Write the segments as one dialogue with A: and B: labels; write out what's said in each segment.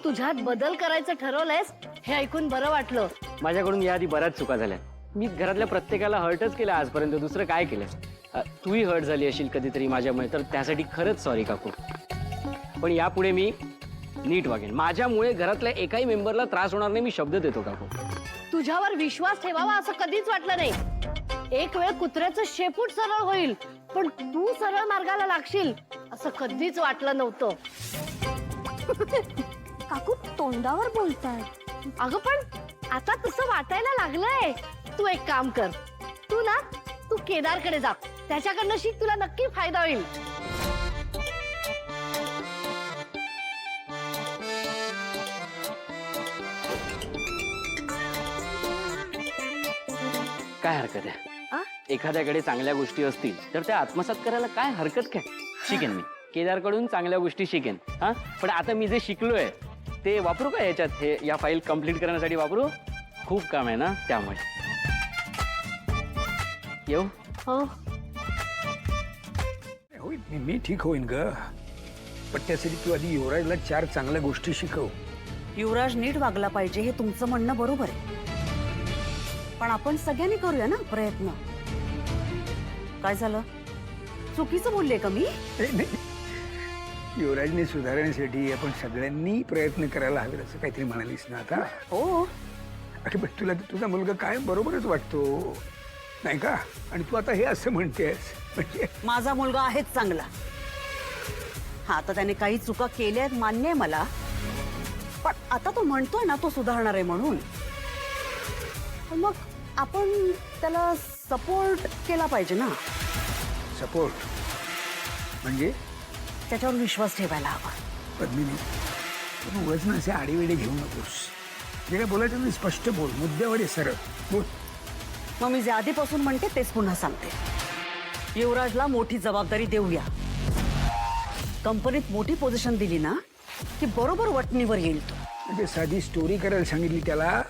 A: तुझ्यात बदल करायचं ठरवलंयस हे ऐकून बरं वाटलं.
B: माझ्याकडून याआधी बऱ्याच चुका झाल्या. मी घरातल्या प्रत्येकाला हर्टच केलं आजपर्यंत, दुसरं काय केलं. तूही हर्ट झाली असेल कधीतरी माझ्यामुळे, तर त्यासाठी खरंच सॉरी काकू. पण यापुढे मी नीट वागेन. माझ्यामुळे घरातल्या एकाही मेंबरला त्रास होणार नाही, मी शब्द देतो काकू.
A: तुझ्यावर विश्वास ठेवावा असं कधीच वाटलं नाही. एक वेळ कुत्र्याचं शेपूट सरळ होईल, पण तू सरळ मार्गाला लागशील असं कधीच वाटलं नव्हतं.
C: काकू तोंडावर बोलताय.
A: अगं पण आता तसं वाटायला लागलंय. तू एक काम कर, तू केदारकडे जा, त्याच्याकडनं शिक, तुला नक्की फायदा होईल.
B: काय हरकत आहे? एखाद्याकडे चांगल्या गोष्टी असतील तर त्या आत्मसात करायला काय हरकत काय? शिकेन मी केदारकडून चांगल्या गोष्टी शिकेन. हा, पण आता मी जे शिकलोय ते वापरू का याच्यात? हे या फाईल कंप्लीट करण्यासाठी वापरू. खूप काम आहे ना, त्यामुळे येऊ.
A: हो,
D: होईल मी ठीक होईन ग. पण त्यासाठी तू आधी युवराजला 4 चांगल्या गोष्टी शिकव.
E: युवराज नीट वागला पाहिजे हे तुमचं म्हणणं बरोबर आहे, पण आपण सगळ्यांनी करूया ना प्रयत्न. काय झालं? चुकीचं बोलले का मी?
D: युवराजने सुधारण्यासाठी आपण सगळ्यांनी प्रयत्न करायला हवे असं काहीतरी म्हणालीस ना आता.
E: हो,
D: अरे पण तुला तुझा मुलगा काय बरोबरच वाटतो नाही का? आणि तू आता हे असं म्हणतेस म्हणजे
E: माझा मुलगा आहेच चांगला. हा, आता त्याने काही चुका केल्या आहेत मान्य आहे मला, पण आता तो म्हणतोय ना तो सुधारणार आहे म्हणून, तर मग आपण त्याला सपोर्ट केला पाहिजे ना.
D: सपोर्ट म्हणजे
E: त्याच्यावर विश्वास ठेवायला हवा.
D: पद्मिनी, तू वजन असे आडीवेडे घेऊ नकोस. जे काय बोलायचं ना स्पष्ट बोल, मुद्द्यावर ये, सरळ बोल.
E: मग मी जे आधीपासून म्हणते तेच पुन्हा सांगते. युवराजला मोठी जबाबदारी देऊया. कंपनीत मोठी पोझिशन दिली ना की बरोबर वटणीवर येईल तो.
D: म्हणजे साधी स्टोरी करायला सांगितली त्याला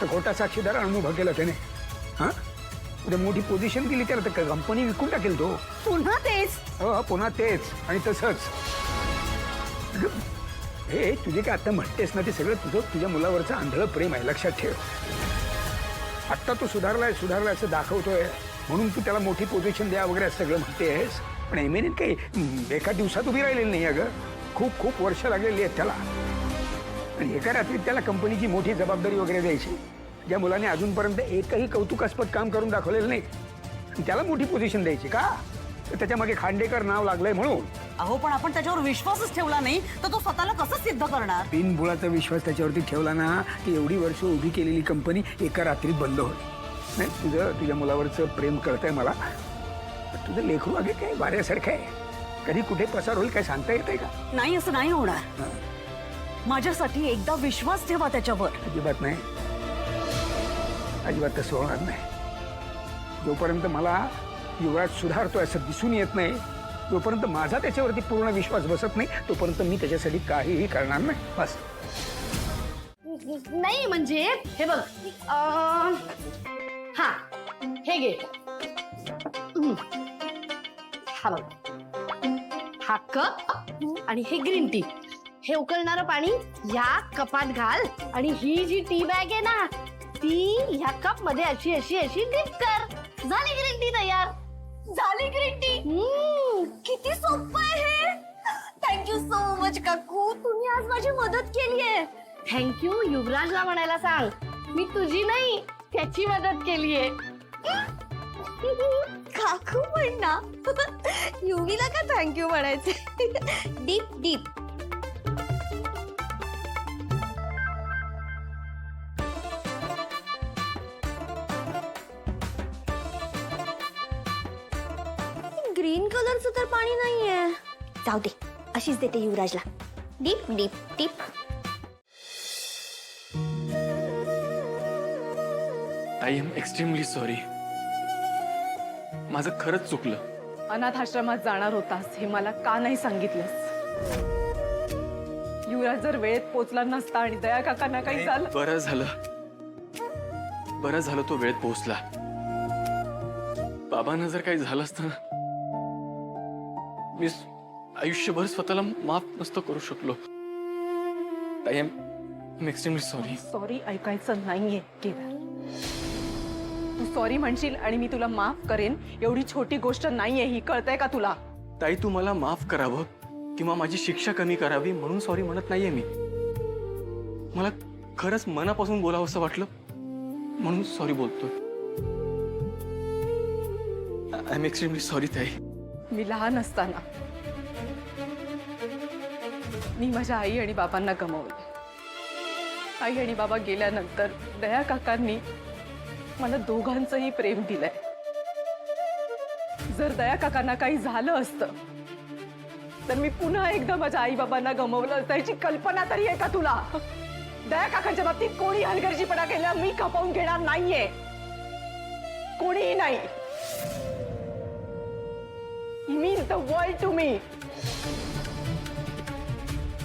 D: तर खोटा साक्षीदार अनुभव केला त्याने. हा, उद्या मोठी पोझिशन दिली त्याला तर कंपनी विकून टाकेल तो.
E: पुन्हा तेच.
D: हो, पुन्हा तेच आणि तसंच. हे तुझे काय आता म्हणतेस ना ते सगळं तुझ्या मुलावरचं आंधळं प्रेम आहे, लक्षात ठेव. आत्ता तो सुधारलाय असं दाखवतोय म्हणून तू त्याला मोठी पोझिशन द्या वगैरे असं सगळं म्हणतेस. पण एमिनेंट काही एका दिवसात उभी राहिलेली नाही अगं. खूप वर्ष लागलेली आहेत त्याला. आणि एका रात्रीत त्याला कंपनीची मोठी जबाबदारी वगैरे द्यायची. ज्या मुलाने अजूनपर्यंत एकही कौतुकास्पद काम करून दाखवलेलं नाही आणि त्याला मोठी पोझिशन द्यायची का? तर त्याच्या मागे खांडेकर नाव लागलंय म्हणून.
E: अहो, पण आपण त्याच्यावर विश्वासच ठेवला नाही तर तो स्वतःला कसं सिद्ध करणार?
D: बिनबुडाचा विश्वास त्याच्यावरती ठेवला ना की एवढी वर्ष उभी केलेली कंपनी एका रात्रीत बंद होईल. नाही, तुझ्या मुलावरचं प्रेम कळतंय मला. तुझं लेकरू अगे काय वाऱ्यासारखं आहे, कधी कुठे पसार होईल काय सांगता येतंय का?
E: नाही, असं नाही होणार. माझ्यासाठी एकदा विश्वास ठेवा त्याच्यावर.
D: अजिबात नाही, अजिबात तसं होणार नाही. जोपर्यंत मला युवराज सुधारतोय असं दिसून येत नाही, जोपर्यंत माझा त्याच्यावरती पूर्ण विश्वास बसत नाही, तोपर्यंत मी त्याच्यासाठी काहीही करणार नाही. बस.
A: नाही म्हणजे हे बघ, हा हे घे. हा बघ, हा कप आणि हे ग्रीन टी. हे उकळणारं पाणी या कपात घाल आणि ही जी टी बॅग आहे ना ती ह्या कप मध्ये अशी अशी अशी डिप कर. झाली ग्रीन टी तयार.
C: झाली ग्रीन टी. किती सोपं आहे हे. थँक्यू सो मच काकू, तुम्ही आज माझी मदत केली आहे.
A: थँक्यू युवराजला म्हणायला सांग, मी तुझी नाही त्याची मदत केलीये.
C: काकू पण ना युवीला का थँक्यू म्हणायचे. Deep deep. ग्रीन कलरचं तर पाणी नाहीये. जाऊ दे, अशीच देते युवराजला. Deep deep deep.
F: I am extremely sorry. माझं खरंच चुकलं.
G: अनाथ आश्रमात जाणार होतास हे मला का नाही सांगितलंस? युवराज जर वेळेत पोचला नसता आणि दया काकांना काही झालं.
F: बरं झालं तो वेळेत पोहोचला. बाबांना जर काही झालं असतं ना, मी आयुष्यभर स्वतःला माफ नसतं करू शकलो. ताई एम एक्स्ट्रीमली सॉरी.
G: सॉरी ऐकायचं नाहीये केदार. तू सॉरी म्हणशील आणि मी तुला माफ करेन एवढी छोटी गोष्ट नाहीये ही, कळतंय का तुला?
F: ताई तू मला माफ करावं किंवा माझी शिक्षा कमी करावी म्हणून सॉरी म्हणत नाहीये मी. मला खरंच मनापासून बोलावं असं वाटलं म्हणून सॉरी बोलतोय. आय एम एक्स्ट्रीमली सॉरी ताई.
G: मी लहान असताना मी माझ्या आई आणि बाबांना गमावलं. आई आणि बाबा गेल्यानंतर दया काकांनी मला दोघांचंही प्रेम दिलंय. जर दया काकांना काही झालं असतं तर मी पुन्हा एकदा माझ्या आई बाबांना गमावलं असतं याची कल्पना तरी आहे का तुला? दया काकांच्या बाबतीत कोणी हलगर्जीपणा केला मी खपवून घेणार नाहीये, कोणीही नाही. He means the world to me.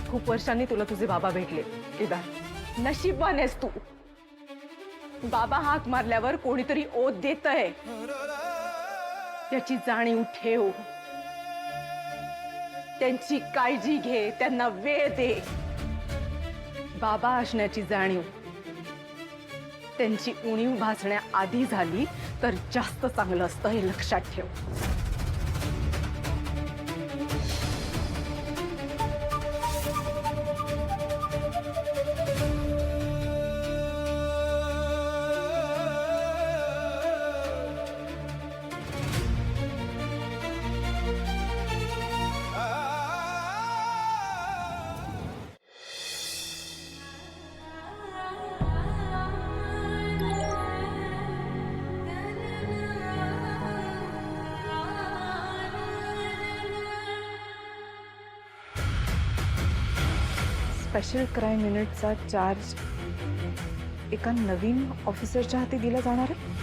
G: खूप वर्षांनी तुला तुझे बाबा भेटले केदार. नशीबवान आहेस तू. बाबा हाक मारल्यावर कोणीतरी ओत देतंय त्याची जाणीव ठेव. त्यांची काळजी घे, त्यांना वेळ दे. बाबा असण्याची जाणीव त्यांची उणीव भासण्याआधी झाली तर जास्त चांगलं असतं हे लक्षात ठेव. स्पेशल क्राईम युनिटचा चार्ज एका नवीन ऑफिसरच्या हाती दिला जाणार आहे.